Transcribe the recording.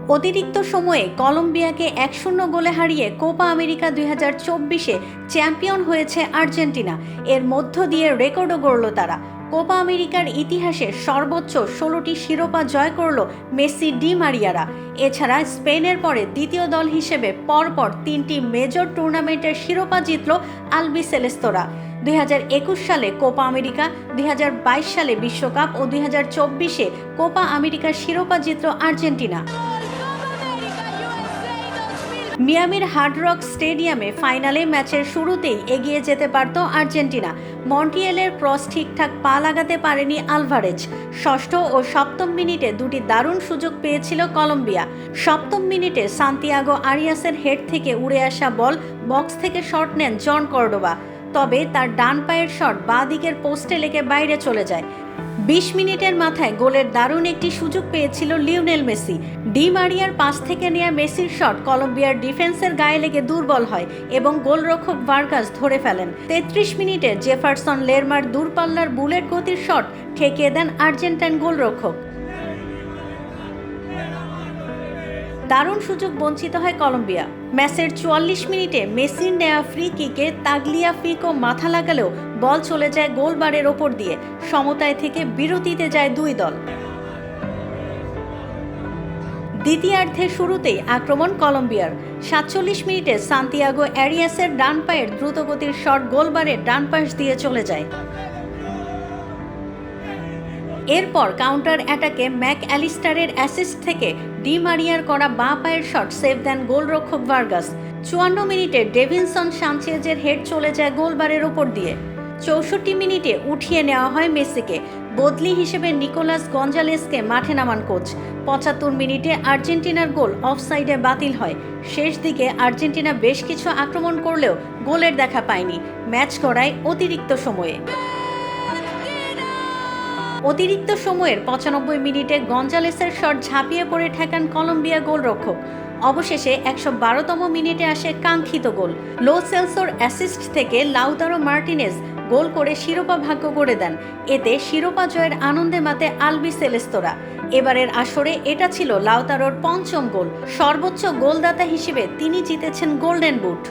অতিরিক্ত সময়ে কলম্বিয়াকে 1-0 গোলে হারিয়ে কোপা আমেরিকা 2024-এ চ্যাম্পিয়ন হয়েছে আর্জেন্টিনা। এর মধ্য দিয়ে রেকর্ডও গড়ল তারা। কোপা আমেরিকার ইতিহাসে সর্বোচ্চ 16টি শিরোপা জয় করল মেসি, ডি মারিয়ারা। এছাড়া স্পেনের পরে দ্বিতীয় দল হিসেবে পরপর 3টি মেজর টুর্নামেন্টের শিরোপা জিতল আলবিসেলেস্তোরা। 2021 সালে কোপা আমেরিকা, 2022 সালে বিশ্বকাপ ও 2024-এ কোপা আমেরিকার শিরোপা জিতল আর্জেন্টিনা। মিয়ামির হার্ড রক স্টেডিয়ামে ফাইনালে ম্যাচের শুরুতেই এগিয়ে যেতে পারত আর্জেন্টিনা। মন্টিয়েলের ক্রস ঠিকঠাক পা লাগাতে পারেনি আলভারেজ। ষষ্ঠ ও সপ্তম মিনিটে দুটি দারুণ সুযোগ পেয়েছিল কলম্বিয়া। সপ্তম মিনিটে সান্তিয়াগো আরিয়াসের হেড থেকে উড়ে আসা বল বক্স থেকে শট নেন জন কর্ডোবা, তবে তার ডান পায়ের শট বাঁ দিকের পোস্টে লেগে বাইরে চলে যায়। 20 মিনিটের মাথায় গোলের দারুণ একটি সুযোগ পেয়েছিল লিওনেল মেসি। ডি মারিয়ার পাস থেকে নেওয়া মেসির শট কলম্বিয়ার ডিফেন্সের গায়ে লেগে দুর্বল হয় এবং গোলরক্ষক ভার্গাস ধরে ফেলেন। 33 মিনিটে জেফারসন লেরমার দূরপাল্লার বুলেট গতির শট ঠেকিয়ে দেন আর্জেন্টাইন গোলরক্ষক। দারুণ সুযোগ বঞ্চিত হয় কলম্বিয়া। ম্যাচের 44 মিনিটে মেসির নেয়া ফ্রি কিকে তাগলিয়াফিকো মাথা লাগালেও বল চলে যায় গোলবারের ওপর দিয়ে। সমতায় থেকে বিরতিতে যায় দুই দল। দ্বিতীয়ার্ধের শুরুতেই আক্রমণ কলম্বিয়ার। 47 মিনিটে সান্তিয়াগো আরিয়াসের ডান পায়ের দ্রুতগতির শট গোলবারের ডান পাশ দিয়ে চলে যায়। এরপর কাউন্টার অ্যাটাকে ম্যাক অ্যালিস্টারের অ্যাসিস্ট থেকে ডি মারিয়ার করা বাঁ পায়ের শট সেভ দেন গোলরক্ষক ভার্গাস। 54 মিনিটে ডেভিনসন সানচেজের হেড চলে যায় গোলবারের ওপর দিয়ে। 64 মিনিটে উঠিয়ে নেওয়া হয় মেসিকে। বদলি হিসেবে নিকোলাস গঞ্জালেসকে মাঠে নামান কোচ। 75 মিনিটে আর্জেন্টিনার গোল অফসাইডে বাতিল হয়। শেষ দিকে আর্জেন্টিনা বেশ কিছু আক্রমণ করলেও গোলের দেখা পায়নি। ম্যাচ গড়ায় অতিরিক্ত সময়ে। অতিরিক্ত সময়ের 95 মিনিটে গঞ্জালেসের শট ঝাঁপিয়ে পড়ে ঠেকান কলম্বিয়া গোলরক্ষক। অবশেষে 112তম মিনিটে আসে কাঙ্ক্ষিত গোল। লো সেলসোর অ্যাসিস্ট থেকে লাউতারো মার্টিনেজ গোল করে শিরোপা ভাগ্য করে দেন। এতে শিরোপা জয়ের আনন্দে মাতে আলবিসেলেস্তোরা। এবারের আসরে এটা ছিল লাউতারোর 5ম গোল। সর্বোচ্চ গোলদাতা হিসেবে তিনি জিতেছেন গোল্ডেন বুট।